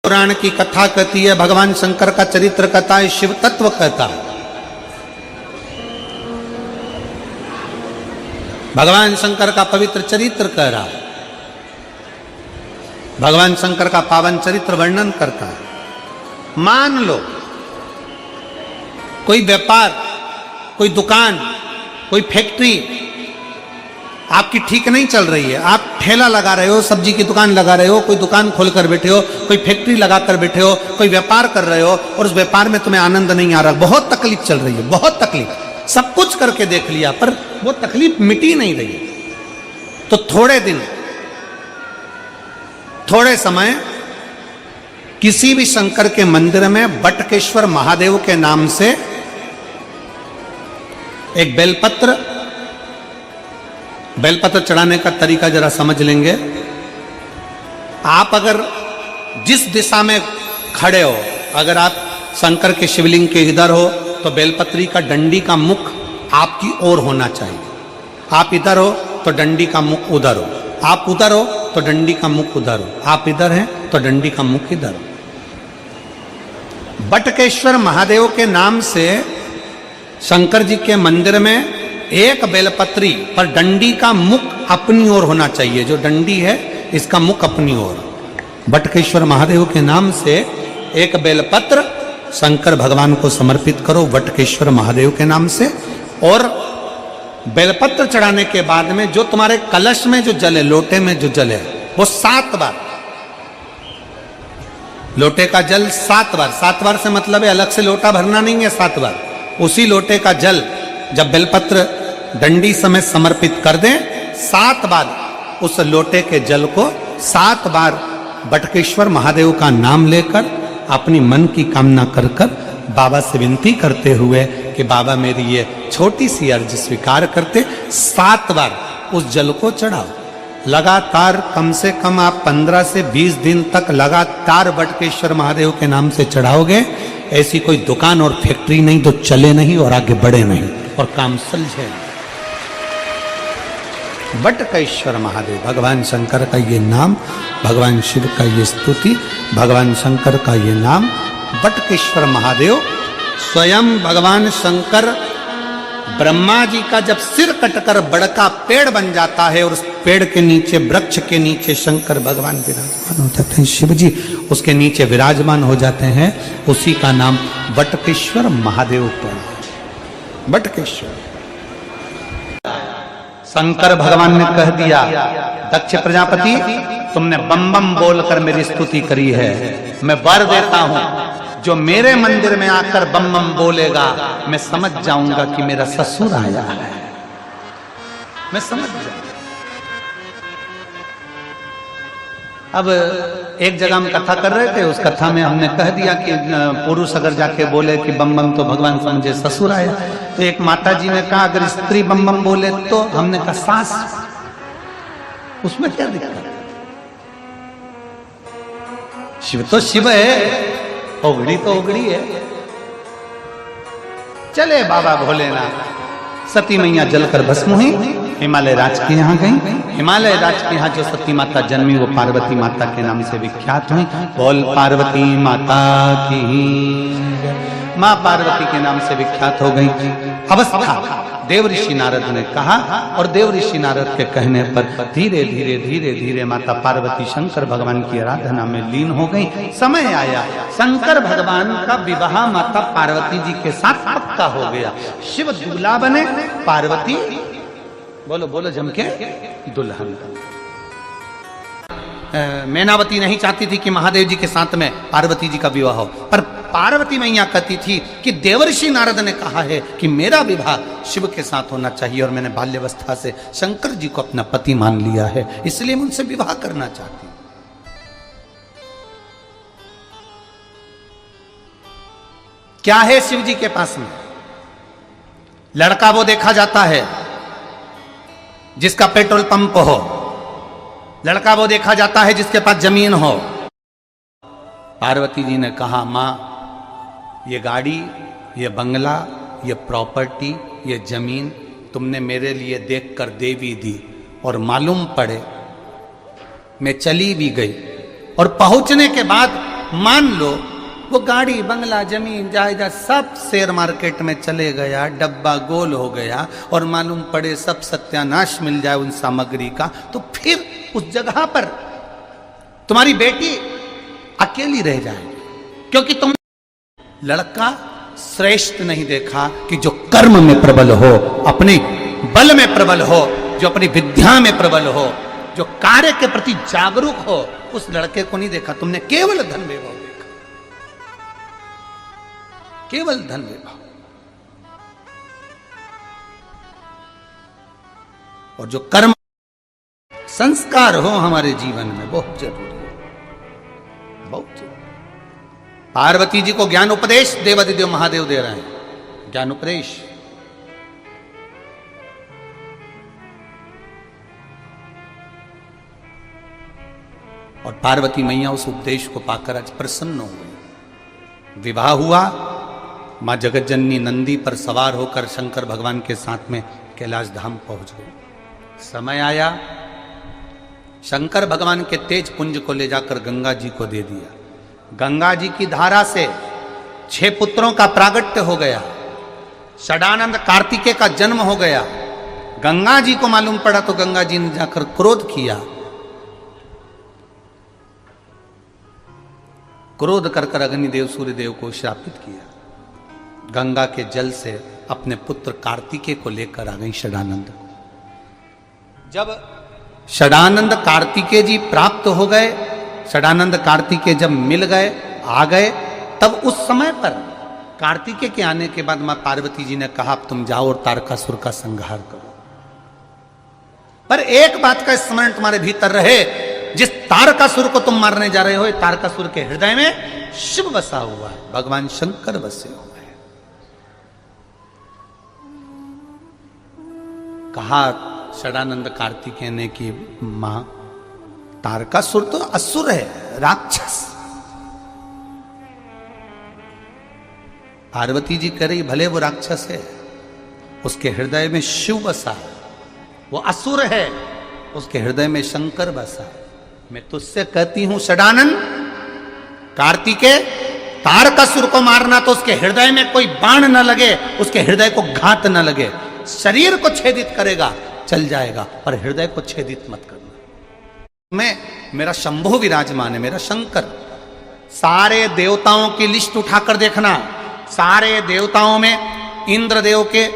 पुराण की कथा कहती है, भगवान शंकर का चरित्र कहता है, शिव तत्व कहता है। भगवान शंकर का पवित्र चरित्र कह रहा है, भगवान शंकर का पावन चरित्र वर्णन करता है। मान लो कोई व्यापार, कोई दुकान, कोई फैक्ट्री आपकी ठीक नहीं चल रही है, आप ठेला लगा रहे हो, सब्जी की दुकान लगा रहे हो, कोई दुकान खोल कर बैठे हो, कोई फैक्ट्री लगा कर बैठे हो, कोई व्यापार कर रहे हो और उस व्यापार में तुम्हें आनंद नहीं आ रहा, बहुत तकलीफ चल रही है, बहुत तकलीफ, सब कुछ करके देख लिया पर वो तकलीफ मिटी नहीं रही। तो थोड़े दिन, थोड़े समय किसी भी शंकर के मंदिर में बटकेश्वर महादेव के नाम से एक बेलपत्र चढ़ाने का तरीका जरा समझ लेंगे। आप अगर जिस दिशा में खड़े हो, अगर आप शंकर के शिवलिंग के इधर हो तो बेलपत्री का डंडी का मुख आपकी ओर होना चाहिए। आप इधर हो तो डंडी का मुख उधर हो, आप उधर हो तो डंडी का मुख उधर हो, आप इधर हैं तो डंडी का मुख इधर हो। बटकेश्वर महादेव के नाम से शंकर जी के मंदिर में एक बेलपत्री पर डंडी का मुख अपनी ओर होना चाहिए। जो डंडी है इसका मुख अपनी ओर। बटकेश्वर महादेव के नाम से एक बेलपत्र शंकर भगवान को समर्पित करो बटकेश्वर महादेव के नाम से। और बेलपत्र चढ़ाने के बाद में जो तुम्हारे कलश में जो जल है, लोटे में जो जल है, वो 7 बार, लोटे का जल 7 बार, 7 बार से मतलब है अलग से लोटा भरना नहीं है, 7 बार उसी लोटे का जल जब बेलपत्र डंडी समेत समर्पित कर दें, 7 बार उस लोटे के जल को 7 बार बटकेश्वर महादेव का नाम लेकर अपनी मन की कामना कर कर बाबा से विनती करते हुए कि बाबा मेरी ये छोटी सी अर्ज स्वीकार करते, 7 बार उस जल को चढ़ाओ। लगातार कम से कम आप 15 से 20 दिन तक लगातार बटकेश्वर महादेव के नाम से चढ़ाओगे। ऐसी कोई दुकान और फैक्ट्री नहीं तो चले नहीं और आगे बढ़े नहीं और काम सुलझे। बटकेश्वर महादेव, भगवान शंकर का ये नाम, भगवान शिव का ये स्तुति, भगवान शंकर का ये नाम बटकेश्वर महादेव। स्वयं भगवान शंकर ब्रह्मा जी का जब सिर कटकर बड़का पेड़ बन जाता है और उस पेड़ के नीचे, वृक्ष के नीचे शंकर भगवान विराजमान हो जाते हैं, शिव जी उसके नीचे विराजमान हो जाते हैं, उसी का नाम बटकेश्वर महादेव पड़ा। बटकेश्वर शंकर भगवान ने कह दिया, दक्ष प्रजापति तुमने बम बम बोलकर मेरी स्तुति करी है, मैं वर देता हूं जो मेरे मंदिर में आकर बम बम बोलेगा मैं समझ जाऊंगा कि मेरा ससुर आया है, मैं समझ जाऊंगा। अब एक जगह हम कथा कर रहे थे, उस कथा में हमने कह दिया कि पुरुष अगर जाके बोले कि बम बम तो भगवान समझे ससुर आया। तो एक माता जी ने कहा अगर स्त्री बम बम बोले तो, हमने कहा सास, उसमें क्या दिक्कत? शिव तो शिव है, ओगड़ी तो ओगड़ी है। चले बाबा भोलेनाथ। सती मैया जलकर भस्म हुई, हिमालय राज के यहाँ गई। हिमालय राज के यहाँ जो सती माता जन्मी वो पार्वती माता के नाम से विख्यात हुई। बोल पार्वती माता की, माँ पार्वती के नाम से विख्यात हो गई। अवस्था देव ऋषि नारद ने कहा और देव ऋषि नारद के कहने पर धीरे धीरे धीरे धीरे माता पार्वती शंकर भगवान की आराधना में लीन हो गई। समय आया शंकर भगवान का विवाह माता पार्वती जी के साथ पक्का हो गया। शिव दूल्हा बने, पार्वती बोलो बोलो जमके दुल्हन। मैनावती नहीं चाहती थी कि महादेव जी के साथ में पार्वती जी का विवाह हो, पर पार्वती मैया कहती थी कि देवर्षि नारद ने कहा है कि मेरा विवाह शिव के साथ होना चाहिए और मैंने बाल्यवस्था से शंकर जी को अपना पति मान लिया है, इसलिए मैं उनसे विवाह करना चाहती हूं। क्या है शिव जी के पास में? लड़का वो देखा जाता है जिसका पेट्रोल पंप हो, लड़का वो देखा जाता है जिसके पास जमीन हो। पार्वती जी ने कहा मां ये गाड़ी, ये बंगला, ये प्रॉपर्टी, ये जमीन तुमने मेरे लिए देखकर देवी दी और मालूम पड़े मैं चली भी गई और पहुंचने के बाद मान लो वो गाड़ी बंगला जमीन जायदाद सब शेयर मार्केट में चले गया, डब्बा गोल हो गया और मालूम पड़े सब सत्यानाश मिल जाए उन सामग्री का, तो फिर उस जगह पर तुम्हारी बेटी अकेली रह जाएगी, क्योंकि तुम लड़का श्रेष्ठ नहीं देखा कि जो कर्म में प्रबल हो, अपने बल में प्रबल हो, जो अपनी विद्या में प्रबल हो, जो कार्य के प्रति जागरूक हो, उस लड़के को नहीं देखा तुमने, केवल धन वैभव देखा, केवल धन वैभव। और जो कर्म संस्कार हो हमारे जीवन में बहुत जरूरी है, बहुत जरूरी। पार्वती जी को ज्ञान उपदेश देवादिदेव महादेव दे रहे हैं, ज्ञान उपदेश। और पार्वती मैया उस उपदेश को पाकर आज प्रसन्न हो गई। विवाह हुआ, मां जगतजननी नंदी पर सवार होकर शंकर भगवान के साथ में कैलाश धाम पहुंच गई। समय आया, शंकर भगवान के तेज पुंज को ले जाकर गंगा जी को दे दिया। गंगा जी की धारा से 6 पुत्रों का प्रागट्य हो गया, षडानंद कार्तिकेय का जन्म हो गया। गंगा जी को मालूम पड़ा तो गंगा जी ने जाकर क्रोध किया, क्रोध कर अग्निदेव सूर्यदेव को श्रापित किया। गंगा के जल से अपने पुत्र कार्तिकेय को लेकर आ गई षडानंद। जब षडानंद कार्तिकेय जी प्राप्त हो गए, षडानंद कार्तिकेय जब मिल गए, आ गए, तब उस समय पर कार्तिकेय के आने के बाद मां पार्वती जी ने कहा तुम जाओ और तारकासुर का संहार करो। पर एक बात का स्मरण तुम्हारे भीतर रहे, जिस तारकासुर को तुम मारने जा रहे हो, तारकासुर के हृदय में शिव बसा हुआ है, भगवान शंकर बसे हुए हैं। कहा षडानंद कार्तिकेय ने कि मां, तारकासुर तो असुर है, राक्षस। पार्वती जी कह रही भले वो राक्षस है, उसके हृदय में शिव बसा है, वो असुर है, उसके हृदय में शंकर बसा है। मैं तुझसे कहती हूं षडानंद कार्तिकेय, तारकासुर को मारना तो उसके हृदय में कोई बाण न लगे, उसके हृदय को घात न लगे, शरीर को छेदित करेगा चल जाएगा, पर हृदय को छेदित मत करना। मैं, मेरा शंभु विराजमान है, मेरा शंकर। सारे देवताओं की लिस्ट उठाकर देखना, सारे देवताओं में इंद्रदेव के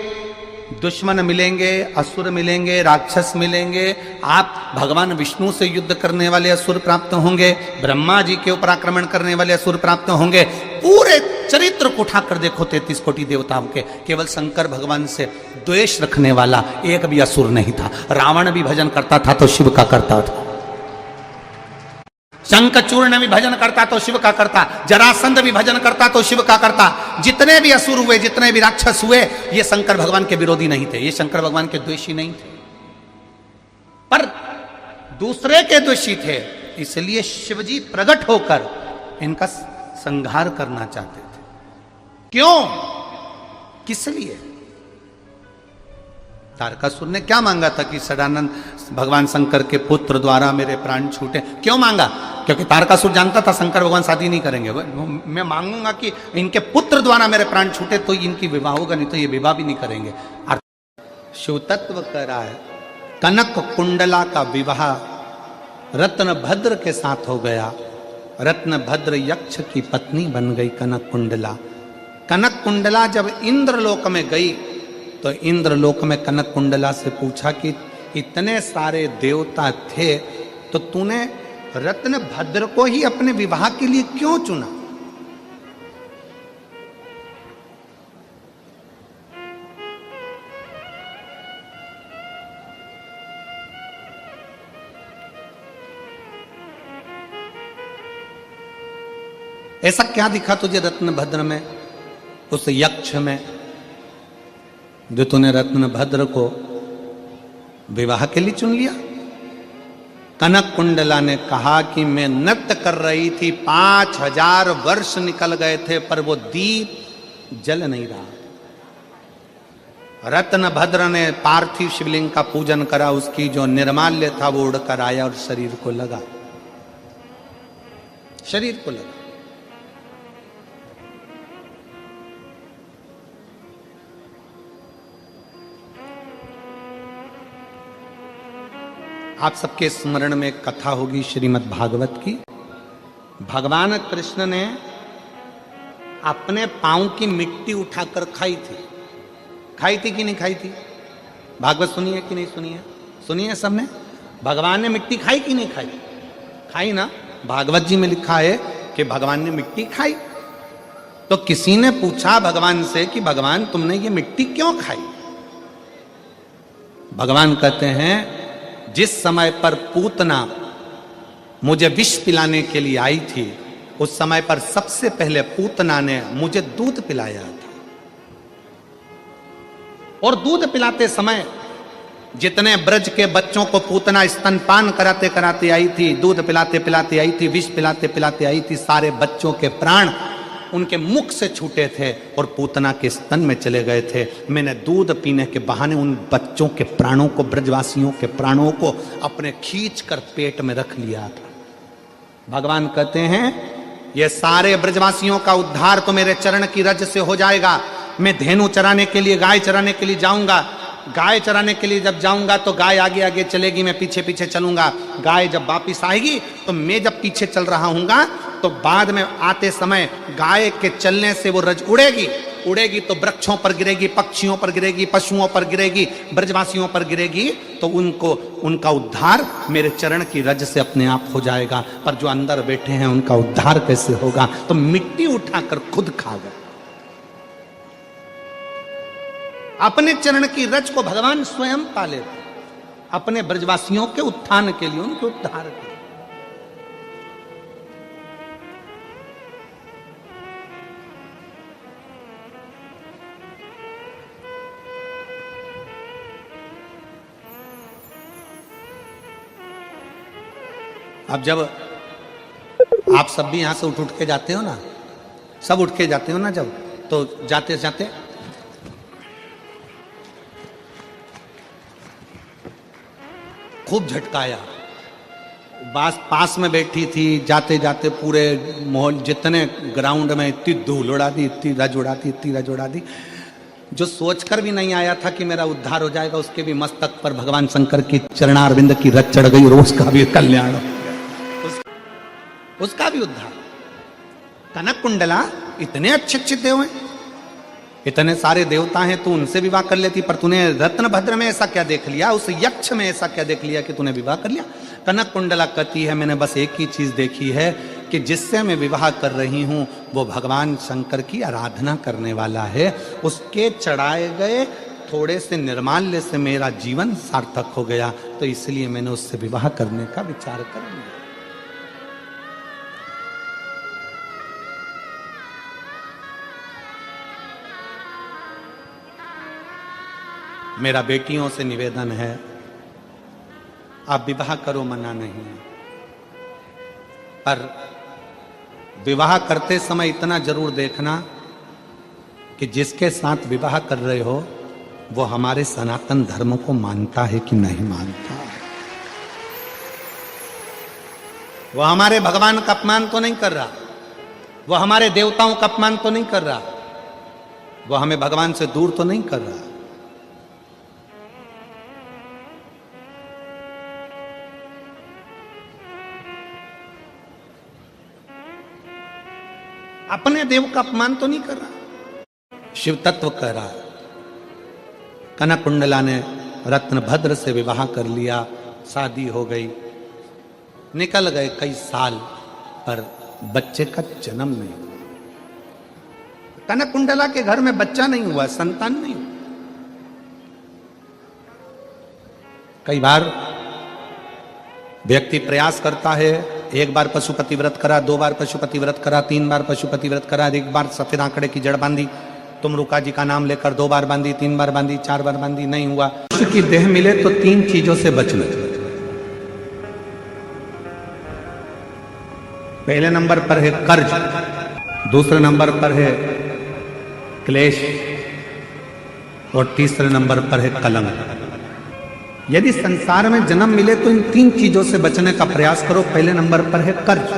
दुश्मन मिलेंगे, असुर मिलेंगे, राक्षस मिलेंगे, आप भगवान विष्णु से युद्ध करने वाले असुर प्राप्त होंगे, ब्रह्मा जी के ऊपर आक्रमण करने वाले असुर प्राप्त होंगे। पूरे चरित्र को उठाकर देखो 33 कोटि देवताओं के, केवल शंकर भगवान से द्वेष रखने वाला एक भी असुर नहीं था। रावण भी भजन करता था तो शिव का करता था, शंखचूर्ण भी भजन करता तो शिव का करता, जरासंध भी भजन करता तो शिव का करता। जितने भी असुर हुए, जितने भी राक्षस हुए, ये शंकर भगवान के विरोधी नहीं थे, ये शंकर भगवान के द्वेषी नहीं थे, पर दूसरे के द्वेषी थे। इसलिए शिवजी प्रकट होकर इनका संहार करना चाहते थे। क्यों, किस लिए? तारकासुर ने क्या मांगा था कि षडानंद भगवान शंकर के पुत्र द्वारा मेरे प्राण छूटे? क्यों मांगा? क्योंकि तारकासुर जानता था शंकर भगवान शादी नहीं करेंगे। मैं मांगूंगा कि इनके पुत्र द्वारा मेरे प्राण छूटे तो इनकी विवाह होगा, नहीं तो ये विवाह भी नहीं करेंगे। शिव तत्व कह रहा है, कनक कुंडला का विवाह रत्न भद्र के साथ हो गया। रत्न भद्र यक्ष की पत्नी बन गई कनक कुंडला। कनक कुंडला जब इंद्रलोक में गई तो इंद्रलोक में कनक कुंडला से पूछा कि इतने सारे देवता थे तो तूने रत्न भद्र को ही अपने विवाह के लिए क्यों चुना? ऐसा क्या दिखा तुझे रत्न भद्र में, उस यक्ष में, जो तूने रत्न भद्र को विवाह के लिए चुन लिया? कनक कुंडला ने कहा कि मैं नृत्य कर रही थी, 5000 वर्ष निकल गए थे, पर वो दीप जल नहीं रहा। रत्न भद्र ने पार्थिव शिवलिंग का पूजन करा, उसकी जो निर्माल्य था वो उड़कर आया और शरीर को लगा, शरीर को लगा। आप सबके स्मरण में एक कथा होगी श्रीमद् भागवत की। भगवान कृष्ण ने अपने पांव की मिट्टी उठाकर खाई थी कि नहीं खाई थी? भागवत सुनी है कि नहीं सुनी है? सुनी है सबने? भगवान ने मिट्टी खाई कि नहीं खाई? खाई ना। भागवत जी में लिखा है कि भगवान ने मिट्टी खाई। तो किसी ने पूछा भगवान से कि भगवान तुमने ये मिट्टी क्यों खाई? भगवान कहते हैं जिस समय पर पूतना मुझे विष पिलाने के लिए आई थी, उस समय पर सबसे पहले पूतना ने मुझे दूध पिलाया था। और दूध पिलाते समय जितने ब्रज के बच्चों को पूतना स्तनपान कराते कराते आई थी, दूध पिलाते पिलाते आई थी, विष पिलाते पिलाते आई थी, सारे बच्चों के प्राण उनके मुख से छूटे थे और पूतना के स्तन में चले गए थे। मैंने दूध पीने के बहाने उन बच्चों के प्राणों को, ब्रजवासियों के प्राणों को अपने खींच कर पेट में रख लिया था। भगवान कहते हैं ये सारे ब्रजवासियों का उद्धार तो मेरे चरण की रज से हो जाएगा। मैं धेनु चराने के लिए, गाय चराने के लिए जाऊंगा। गाय चराने के लिए जब जाऊंगा तो गाय आगे आगे चलेगी, मैं पीछे पीछे चलूंगा। गाय जब वापिस आएगी तो मैं जब पीछे चल रहा हूंगा तो बाद में आते समय गाय के चलने से वो रज उड़ेगी तो वृक्षों पर गिरेगी, पक्षियों पर गिरेगी, पशुओं पर गिरेगी, ब्रजवासियों पर गिरेगी, तो उनका उद्धार मेरे चरण की रज से अपने आप हो जाएगा। पर जो अंदर बैठे हैं उनका उद्धार कैसे होगा? तो मिट्टी उठाकर खुद खा गए। अपने चरण की रज को भगवान स्वयं पाले, अपने ब्रजवासियों के उत्थान के लिए, उनके उद्धार के लिए। अब जब आप सब भी यहां से उठ के जाते हो ना, सब उठ के जाते हो ना, जब तो जाते जाते खूब झटकाया। पास में बैठी थी, जाते जाते पूरे मोहल जितने ग्राउंड में इतनी धूल उड़ा दी, इतनी रज उड़ा दी। जो सोचकर भी नहीं आया था कि मेरा उद्धार हो जाएगा, उसके भी मस्तक पर भगवान शंकर की चरणारविंद की रज चढ़ गई और उसका भी कल्याण, उसका भी उद्धार। कनक कुंडला इतने अच्छे देव हैं, इतने सारे देवता हैं, तू उनसे विवाह कर लेती, पर तूने रत्नभद्र में ऐसा क्या देख लिया, उस यक्ष में ऐसा क्या देख लिया कि तूने विवाह कर लिया? कनक कुंडला कहती है मैंने बस एक ही चीज देखी है कि जिससे मैं विवाह कर रही हूं वो भगवान शंकर की आराधना करने वाला है। उसके चढ़ाए गए थोड़े से निर्माल्य से मेरा जीवन सार्थक हो गया, तो इसलिए मैंने उससे विवाह करने का विचार कर लिया। मेरा बेटियों से निवेदन है, आप विवाह करो, मना नहीं है, पर विवाह करते समय इतना जरूर देखना कि जिसके साथ विवाह कर रहे हो वो हमारे सनातन धर्म को मानता है कि नहीं मानता। वो हमारे भगवान का अपमान तो नहीं कर रहा, वो हमारे देवताओं का अपमान तो नहीं कर रहा, वो हमें भगवान से दूर तो नहीं कर रहा। अपने देव का अपमान तो नहीं कर रहा, शिव तत्व कह रहा। कनक कुंडला ने रत्नभद्र से विवाह कर लिया, शादी हो गई, निकल गए कई साल, पर बच्चे का जन्म नहीं हुआ। कनक कुंडला के घर में बच्चा नहीं हुआ, संतान नहीं हुआ। कई बार व्यक्ति प्रयास करता है, एक बार पशुपति व्रत करा, 2 बार पशुपति व्रत करा, 3 बार पशुपति व्रत करा, 1 बार सफेद आंकड़े की जड़ बांधी, तुमरुका जी का नाम लेकर 2 बार बांधी, 3 बार बांधी, 4 बार बांधी, नहीं हुआ। मनुष्य की देह मिले तो 3 चीजों से बचना। पहले नंबर पर है कर्ज, दूसरे नंबर पर है क्लेश और तीसरे नंबर पर है कलंक। यदि संसार में जन्म मिले तो इन 3 चीजों से बचने का प्रयास करो। पहले नंबर पर है कर्ज,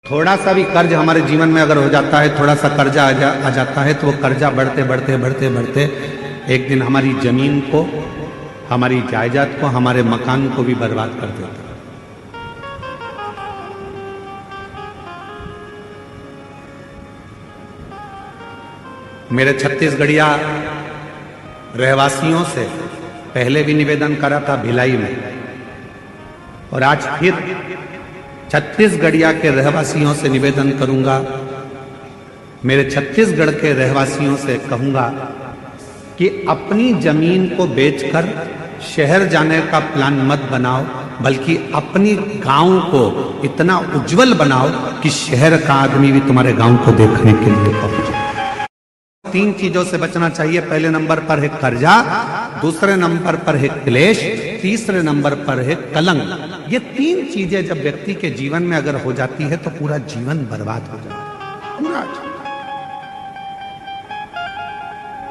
थोड़ा सा भी कर्ज हमारे जीवन में अगर हो जाता है, थोड़ा सा कर्जा आ जाता है, तो वो कर्जा बढ़ते बढ़ते बढ़ते बढ़ते एक दिन हमारी जमीन को, हमारी जायदाद को, हमारे मकान को भी बर्बाद कर देता है। मेरे छत्तीसगढ़िया रहवासियों से पहले भी निवेदन करा था भिलाई में, और आज फिर छत्तीसगढ़िया के रहवासियों से निवेदन करूंगा, मेरे छत्तीसगढ़ के रहवासियों से कहूंगा कि अपनी जमीन को बेचकर शहर जाने का प्लान मत बनाओ, बल्कि अपनी गांव को इतना उज्जवल बनाओ कि शहर का आदमी भी तुम्हारे गांव को देखने के लिए पहुंचे। 3 चीजों से बचना चाहिए। पहले नंबर पर है कर्जा, दूसरे नंबर पर है क्लेश, तीसरे नंबर पर है कलंक। ये 3 चीजें जब व्यक्ति के जीवन में अगर हो जाती है तो पूरा जीवन बर्बाद हो जाता है, पूरा।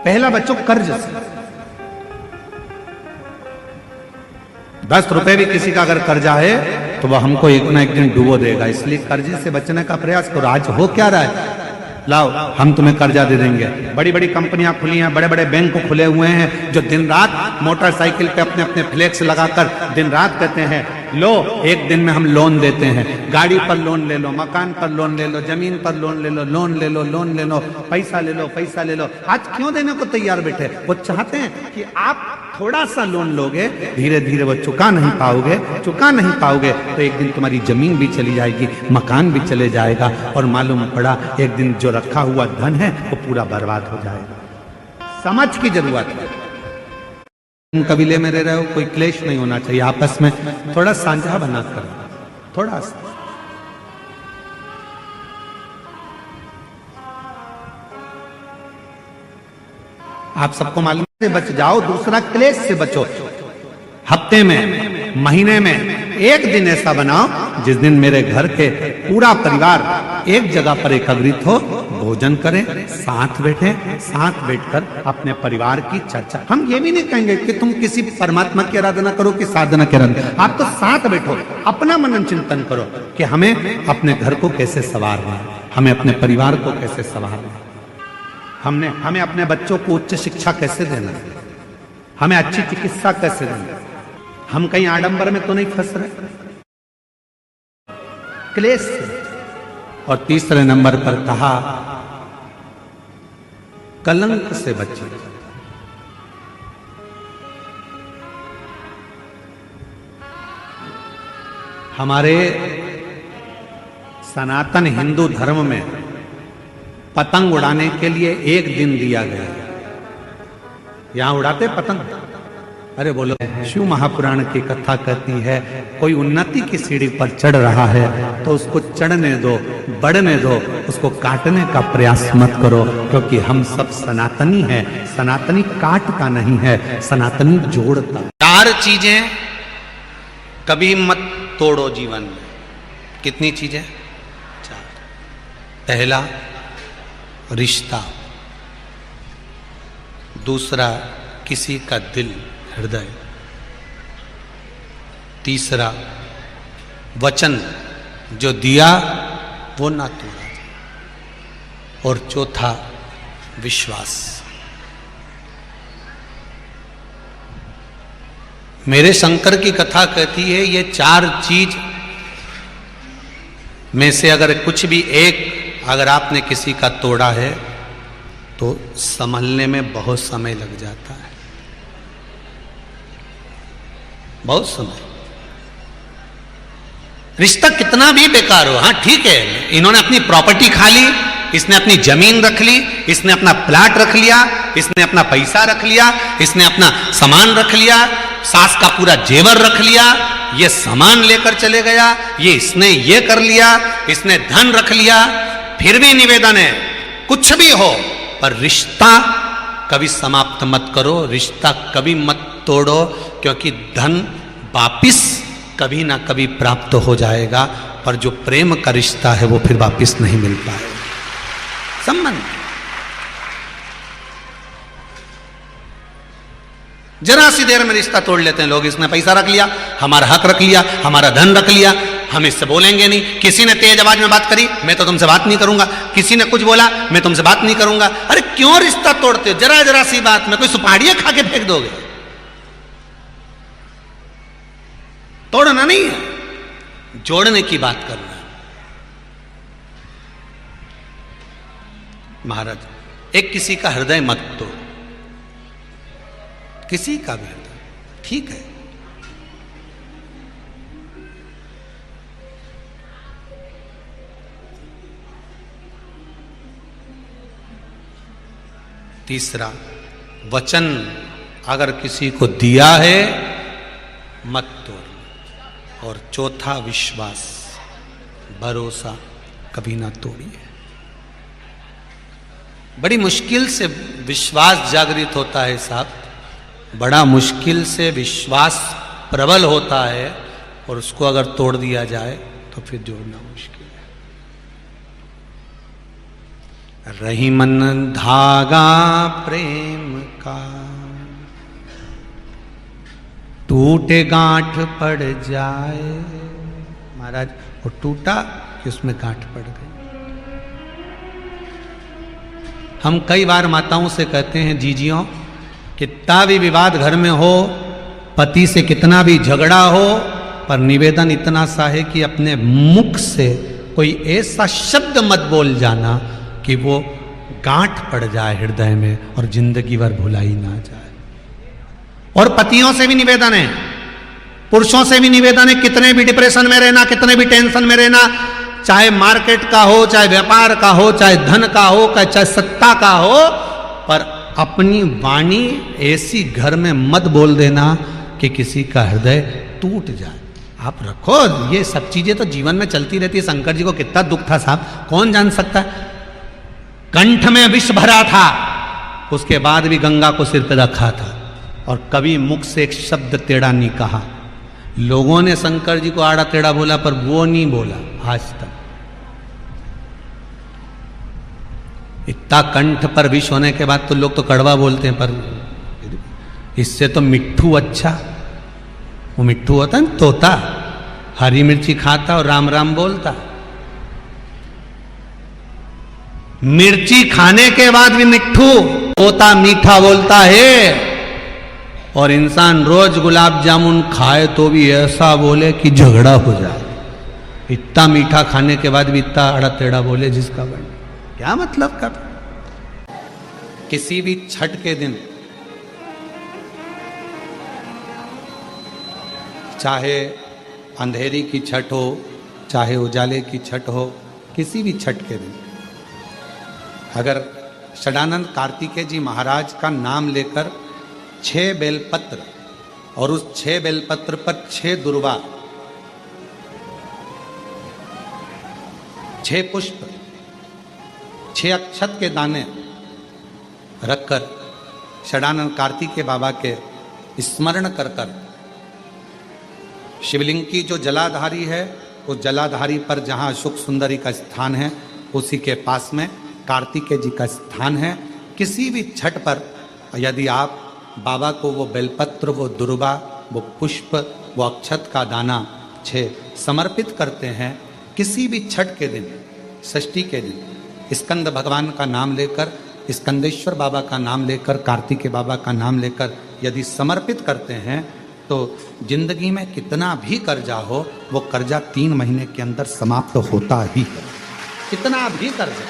पहला बच्चों कर्ज से। 10 रुपए भी किसी का अगर कर्जा है तो वह हमको एक ना एक दिन डुबो देगा, इसलिए कर्जे से बचने का प्रयास करो। आज हो क्या रहा है, लाओ हम तुम्हें कर्जा दे देंगे। बड़ी बड़ी कंपनियां खुली हैं, बड़े बड़े बैंक खुले हुए हैं, जो दिन रात मोटरसाइकिल पे अपने अपने फ्लेक्स लगाकर दिन रात कहते हैं लो एक दिन में हम लोन देते हैं। गाड़ी पर लोन ले लो, मकान पर लोन ले लो, जमीन पर लोन ले लो, लोन ले लो, लोन ले लो, पैसा ले लो, पैसा ले लो। आज क्यों देने को तैयार बैठे? वो चाहते हैं कि आप थोड़ा सा लोन लोगे, धीरे धीरे वो चुका नहीं पाओगे तो एक दिन तुम्हारी जमीन भी चली जाएगी, मकान भी चले जाएगा, और मालूम पड़ा एक दिन जो रखा हुआ धन है वो पूरा बर्बाद हो जाएगा। समझ की जरूरत है। कबीले में रह रहे हो, कोई क्लेश नहीं होना चाहिए, आपस में थोड़ा साझा बनाकर, थोड़ा सा। आप सबको मालूम से बच जाओ, दूसरा क्लेश से बचो। हफ्ते में, महीने में एक दिन ऐसा बनाओ जिस दिन मेरे घर के पूरा परिवार एक जगह पर एकत्रित हो, भोजन करें, साथ बैठे, साथ बैठकर अपने परिवार की चर्चा। हम ये भी नहीं कहेंगे कि तुम किसी परमात्मा की आराधना करो कि साधना की आराधना, आप तो साथ बैठो, अपना मनन चिंतन करो कि हमें अपने घर को कैसे संवारना है, हमें अपने परिवार को कैसे संवारना है, हमें अपने बच्चों को उच्च शिक्षा कैसे देना है, हमें अच्छी चिकित्सा कैसे देना है। हम कहीं आडंबर में तो नहीं फंस रहे, क्लेश से। और तीसरे नंबर पर कहा कलंक से बचे। हमारे सनातन हिंदू धर्म में पतंग उड़ाने के लिए एक दिन दिया गया। यहां उड़ाते पतंग? अरे बोलो, शिव महापुराण की कथा कहती है कोई उन्नति की सीढ़ी पर चढ़ रहा है तो उसको चढ़ने दो, बढ़ने दो, उसको काटने का प्रयास मत करो, क्योंकि हम सब सनातनी हैं। सनातनी काटता नहीं है, सनातनी जोड़ता। 4 चीजें कभी मत तोड़ो जीवन में। कितनी चीजें? 4। पहला रिश्ता, दूसरा किसी का दिल, हृदय, तीसरा वचन जो दिया वो ना तोड़ा, और चौथा विश्वास। मेरे शंकर की कथा कहती है ये 4 चीज में से अगर कुछ भी एक अगर आपने किसी का तोड़ा है तो संभलने में बहुत समय लग जाता है, बहुत समय। रिश्ता कितना भी बेकार हो, हाँ ठीक है, इन्होंने अपनी प्रॉपर्टी खा ली, इसने अपनी जमीन रख ली, इसने अपना प्लाट रख लिया, इसने अपना पैसा रख लिया, इसने अपना सामान रख लिया, सास का पूरा जेवर रख लिया, ये सामान लेकर चले गया, ये इसने ये कर लिया, इसने धन रख लिया। फिर भी निवेदन है, कुछ भी हो पर रिश्ता कभी समाप्त मत करो, रिश्ता कभी मत तोड़ो, क्योंकि धन वापिस कभी ना कभी प्राप्त हो जाएगा, पर जो प्रेम का रिश्ता है वो फिर वापिस नहीं मिल पाएगा। संबंध जरा सी देर में रिश्ता तोड़ लेते हैं लोग। इसने पैसा रख लिया, हमारा हक रख लिया, हमारा धन रख लिया, हम इससे बोलेंगे नहीं। किसी ने तेज आवाज में बात करी, मैं तो तुमसे बात नहीं करूंगा। किसी ने कुछ बोला, मैं तुमसे बात नहीं करूंगा। अरे क्यों रिश्ता तोड़ते हो? जरा जरा सी बात में कोई सुपाड़ियां खा के फेंक दोगे? तोड़ना नहीं है, जोड़ने की बात करना है। महाराज, एक किसी का हृदय मत तोड़, किसी का भी हृदय, ठीक है। तीसरा, वचन अगर किसी को दिया है मत तोड़। और चौथा, विश्वास, भरोसा कभी ना तोड़िए। बड़ी मुश्किल से विश्वास जागृत होता है साहब, बड़ा मुश्किल से विश्वास प्रबल होता है, और उसको अगर तोड़ दिया जाए तो फिर जोड़ना मुश्किल है। रही मन धागा प्रेम का, टूटे गांठ पड़ जाए। महाराज, वो टूटा कि उसमें गांठ पड़ गई। हम कई बार माताओं से कहते हैं, जीजियों, कितना भी विवाद घर में हो, पति से कितना भी झगड़ा हो, पर निवेदन इतना सा है कि अपने मुख से कोई ऐसा शब्द मत बोल जाना कि वो गांठ पड़ जाए हृदय में और जिंदगी भर भुलाई ना जाए। और पतियों से भी निवेदन है, पुरुषों से भी निवेदन है, कितने भी डिप्रेशन में रहना, कितने भी टेंशन में रहना, चाहे मार्केट का हो, चाहे व्यापार का हो, चाहे धन का हो, चाहे सत्ता का हो, पर अपनी वाणी ऐसी घर में मत बोल देना कि किसी का हृदय टूट जाए। आप रखो, ये सब चीजें तो जीवन में चलती रहती है। शंकर जी को कितना दुख था साहब, कौन जान सकता है। कंठ में विष भरा था, उसके बाद भी गंगा को सिर पे रखा था, और कभी मुख से एक शब्द टेढ़ा नहीं कहा। लोगों ने शंकर जी को आड़ा टेढ़ा बोला, पर वो नहीं बोला आज तक। इतना कंठ पर विष होने के बाद तो लोग तो कड़वा बोलते हैं, पर इससे तो मिट्ठू अच्छा। वो मिट्ठू होता है तोता, हरी मिर्ची खाता और राम राम बोलता। मिर्ची खाने के बाद भी मिट्ठू, तोता मीठा बोलता है। और इंसान रोज गुलाब जामुन खाए तो भी ऐसा बोले कि झगड़ा हो जाए। इतना मीठा खाने के बाद भी इतना अड़ा टेढ़ा बोले जिसका बन। क्या मतलब का? किसी भी छठ के दिन, चाहे अंधेरी की छठ हो, चाहे उजाले की छठ हो, किसी भी छठ के दिन अगर षडानंद कार्तिकेय जी महाराज का नाम लेकर 6 बेलपत्र, और उस 6 बेलपत्र पर 6 दुर्वा, 6 पुष्प, 6 अक्षत के दाने रखकर षडानंद कार्तिकेय बाबा के स्मरण कर कर, शिवलिंग की जो जलाधारी है, उस जलाधारी पर जहाँ सुख सुंदरी का स्थान है, उसी के पास में कार्तिकेय जी का स्थान है। किसी भी छठ पर यदि आप बाबा को वो बेलपत्र, वो दुर्वा, वो पुष्प, वो अक्षत का दाना 6 समर्पित करते हैं, किसी भी छठ के दिन, षष्ठी के दिन, स्कंद भगवान का नाम लेकर, स्कंदेश्वर बाबा का नाम लेकर, कार्तिकेय बाबा का नाम लेकर यदि समर्पित करते हैं, तो जिंदगी में कितना भी कर्जा हो, वो कर्जा 3 महीने के अंदर समाप्त होता ही है। कितना भी कर्जा,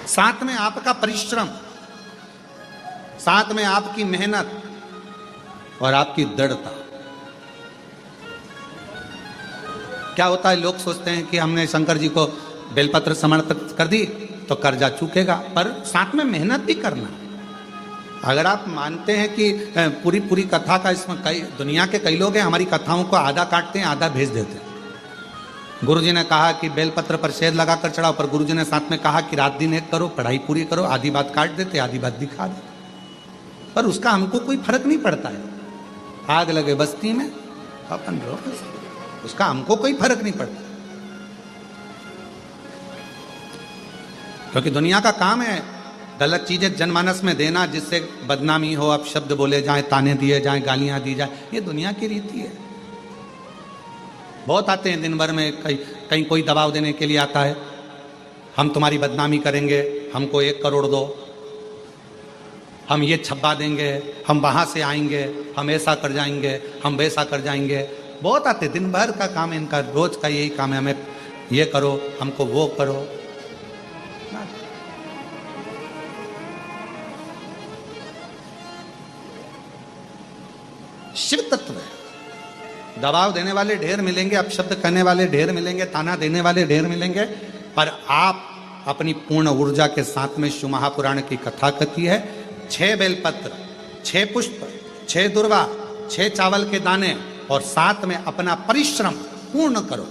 साथ में आपका परिश्रम, साथ में आपकी मेहनत और आपकी दृढ़ता। क्या होता है, लोग सोचते हैं कि हमने शंकर जी को बेलपत्र समर्पित कर दी तो कर्जा चूकेगा, पर साथ में मेहनत भी करना। अगर आप मानते हैं कि पूरी कथा का, इसमें कई दुनिया के कई लोग हैं हमारी कथाओं को आधा काटते हैं, आधा भेज देते हैं। गुरुजी ने कहा कि बेलपत्र पर शहद लगाकर चढ़ाओ, पर गुरुजी ने साथ में कहा कि रात दिन एक करो, पढ़ाई पूरी करो। आधी बात काट देते, आधी बात दिखा देते, पर उसका हमको कोई फर्क नहीं पड़ता है। आग लगे बस्ती में अपन रहो, उसका हमको कोई फर्क नहीं पड़ता, क्योंकि दुनिया का काम है गलत चीजें जनमानस में देना, जिससे बदनामी हो, अब शब्द बोले जाए, ताने दिए जाए, गालियां दी जाए। ये दुनिया की रीति है। बहुत आते हैं दिन भर में, कहीं कहीं कोई दबाव देने के लिए आता है, हम तुम्हारी बदनामी करेंगे, हमको 1 करोड़ दो, हम ये छप्पा देंगे, हम वहां से आएंगे, हम ऐसा कर जाएंगे, हम वैसा कर जाएंगे। बहुत आते, दिन भर का काम इनका, रोज का यही काम है, हमें ये करो, हमको वो करो। शिव तत्व है। दबाव देने वाले ढेर मिलेंगे, अपशब्द कहने वाले ढेर मिलेंगे, ताना देने वाले ढेर मिलेंगे, पर आप अपनी पूर्ण ऊर्जा के साथ में शिव महापुराण की कथा कथी है, 6 बेलपत्र, 6 पुष्प, 6 दुर्वा, 6 चावल के दाने और साथ में अपना परिश्रम पूर्ण करो।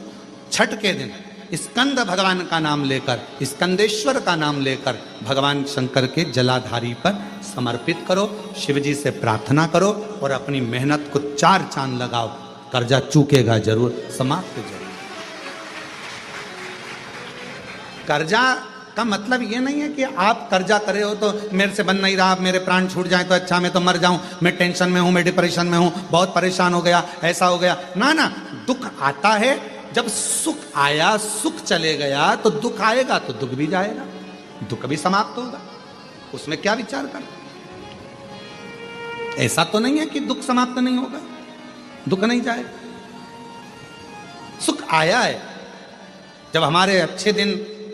छठ के दिन स्कंद भगवान का नाम लेकर, स्कंदेश्वर का नाम लेकर भगवान शंकर के जलाधारी पर समर्पित करो, शिव जी से प्रार्थना करो और अपनी मेहनत को 4 चांद लगाओ। कर्जा चूकेगा जरूर, समाप्त जरूर। कर्जा का मतलब ये नहीं है कि आप कर्जा करे हो तो मेरे से बन नहीं रहा, मेरे प्राण छूट जाए तो अच्छा, मैं तो मर जाऊं, मैं टेंशन में हूं, मैं डिप्रेशन में हूं, बहुत परेशान हो गया, ऐसा हो गया। ना ना, दुख आता है, जब सुख आया, सुख चले गया, तो दुख आएगा तो दुख भी जाएगा, दुख भी समाप्त होगा, उसमें क्या विचार कर। ऐसा तो नहीं है कि दुख समाप्त नहीं होगा, दुख नहीं जाएगा। सुख आया है, जब हमारे अच्छे दिन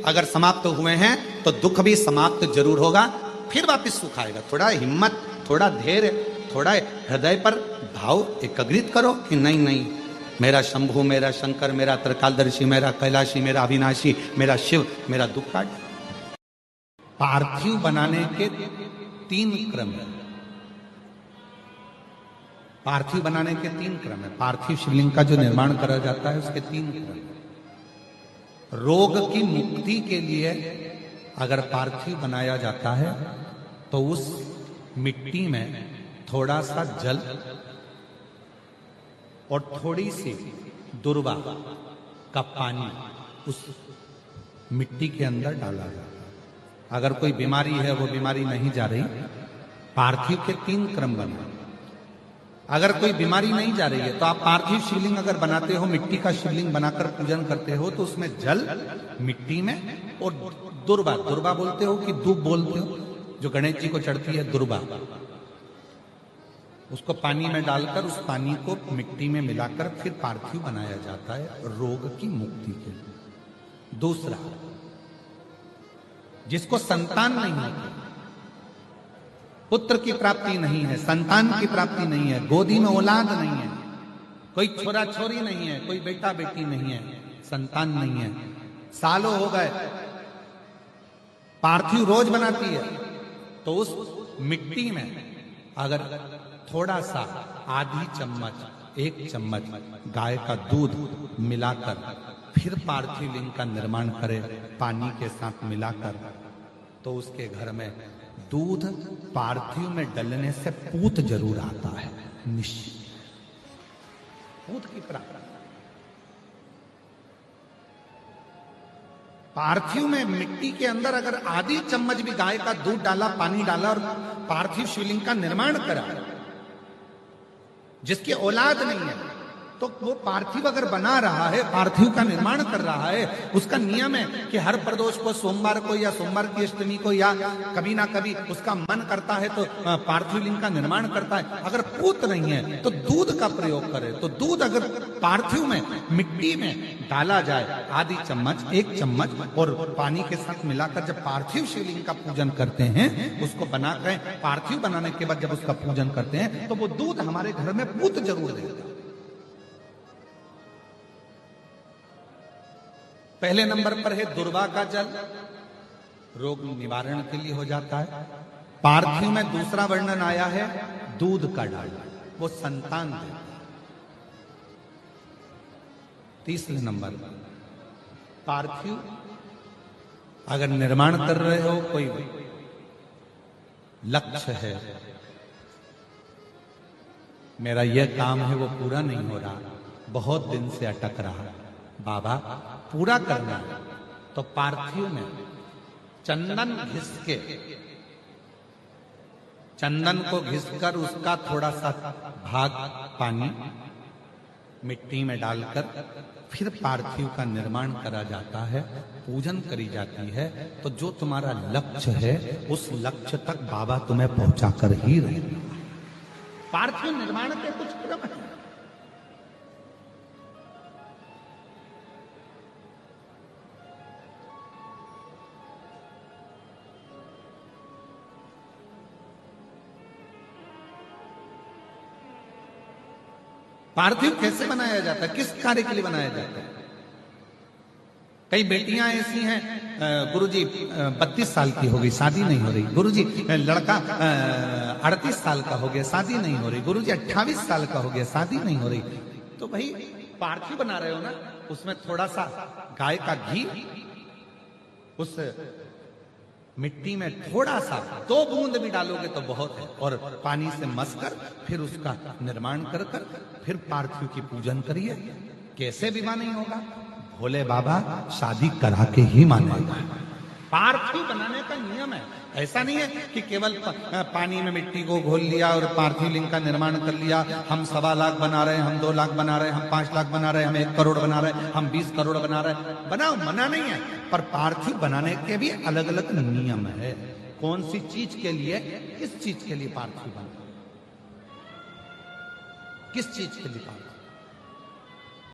अगर समाप्त हुए हैं तो दुख भी समाप्त जरूर होगा, फिर वापस सुख आएगा। थोड़ा हिम्मत, थोड़ा धैर्य, थोड़ा हृदय पर भाव एकाग्रित करो कि नहीं नहीं, मेरा शंभु, मेरा शंकर, मेरा त्रिकालदर्शी, मेरा कैलाशी, मेरा अविनाशी, मेरा शिव मेरा दुख काट। पार्थिव बनाने के 3 क्रम है। पार्थिव बनाने के 3 क्रम है। पार्थिव शिवलिंग का जो निर्माण करा जाता है उसके 3 क्रम है। रोग की मुक्ति के लिए अगर पार्थिव बनाया जाता है तो उस मिट्टी में थोड़ा सा जल और थोड़ी सी दुर्वा का पानी उस मिट्टी के अंदर डाला जाता है। अगर कोई बीमारी है, वो बीमारी नहीं जा रही, पार्थिव के 3 क्रम बने। अगर कोई बीमारी नहीं जा रही है तो आप पार्थिव शिवलिंग अगर बनाते हो, मिट्टी का शिवलिंग बनाकर पूजन करते हो, तो उसमें जल मिट्टी में और दुर्वा, दुर्वा बोलते हो कि दूब बोलते हो, जो गणेश जी को चढ़ती है दुर्वा, उसको पानी में डालकर उस पानी को मिट्टी में मिलाकर फिर पार्थिव बनाया जाता है रोग की मुक्ति के लिए। दूसरा, जिसको संतान नहीं होती, पुत्र की प्राप्ति नहीं है, संतान की प्राप्ति नहीं है, गोदी में औलाद नहीं है, कोई छोरा छोरी नहीं है, कोई बेटा बेटी नहीं है, संतान नहीं है, सालों हो गए, पार्थिव रोज बनाती है, तो उस मिट्टी में अगर थोड़ा सा आधी चम्मच, 1 चम्मच गाय का दूध मिलाकर फिर पार्थिव लिंग का निर्माण करे पानी के साथ मिलाकर, तो उसके घर में दूध पार्थिव में डलने से पूत जरूर आता है, निश्चित पूत की प्राप्ति। पार्थिव में मिट्टी के अंदर अगर आधी चम्मच भी गाय का दूध डाला, पानी डाला और पार्थिव शिवलिंग का निर्माण करा, जिसकी औलाद नहीं है, तो वो पार्थिव अगर बना रहा है, पार्थिव का निर्माण कर रहा है, उसका नियम है कि हर प्रदोष को, सोमवार को या सोमवार की अष्टमी को या कभी ना कभी उसका मन करता है तो पार्थिव लिंग का निर्माण करता है। अगर पूत नहीं है तो दूध का प्रयोग करे, तो दूध अगर पार्थिव में मिट्टी में डाला जाए, आधी चम्मच, 1 चम्मच और पानी के साथ मिलाकर जब पार्थिव शिवलिंग का पूजन करते हैं, उसको बनाकर पार्थिव बनाने के बाद जब उसका पूजन करते हैं, तो वो दूध हमारे घर में पूत जरूर देता है। पहले नंबर पर है दुर्वा का जल, रोग निवारण के लिए हो जाता है। पार्थिव में दूसरा वर्णन आया है दूध का डालना, वो संतान देता है। तीसरे नंबर पर पार्थिव अगर निर्माण कर रहे हो, कोई लक्ष्य है, मेरा यह काम है वो पूरा नहीं हो रहा, बहुत दिन से अटक रहा, बाबा पूरा करना है, तो पार्थिव में चंदन घिस के, चंदन को घिसकर उसका थोड़ा सा भाग पानी मिट्टी में डालकर फिर पार्थिव का निर्माण करा जाता है, पूजन करी जाती है। तो जो तुम्हारा लक्ष्य है उस लक्ष्य तक बाबा तुम्हें पहुंचा कर ही रहेगा। पार्थिव निर्माण के कुछ क्रम है। पार्थिव कैसे बनाया जाता है, किस कार्य के लिए बनाया जाता है? कई बेटियां ऐसी हैं, गुरुजी 32 साल की हो गई, शादी नहीं हो रही। गुरुजी लड़का 38 साल का हो गया, शादी नहीं हो रही। गुरुजी 28 साल का हो गया, शादी नहीं हो रही। तो भाई पार्थिव बना रहे हो ना, उसमें थोड़ा सा गाय का घी उस मिट्टी में थोड़ा सा 2 बूंद भी डालोगे तो बहुत है, और पानी से मसकर फिर उसका निर्माण कर फिर पार्थिव की पूजन करिए। कैसे विवाह नहीं होगा? भोले बाबा शादी करा के ही मानेगा। पार्थिव बनाने का नियम है। ऐसा नहीं है कि केवल पानी में मिट्टी को घोल लिया और पार्थिव लिंग का निर्माण कर लिया। हम 1.25 लाख बना रहे हैं, हम 2 लाख बना रहे हैं, हम 5 लाख बना रहे हैं, हम 1 करोड़ बना रहे हैं, हम 20 करोड़ बना रहे हैं। बनाओ, मना नहीं है, पर पार्थिव बनाने के भी अलग अलग नियम है। कौन सी चीज के लिए, किस चीज के लिए पार्थिव बना, किस चीज के लिए पार्थिव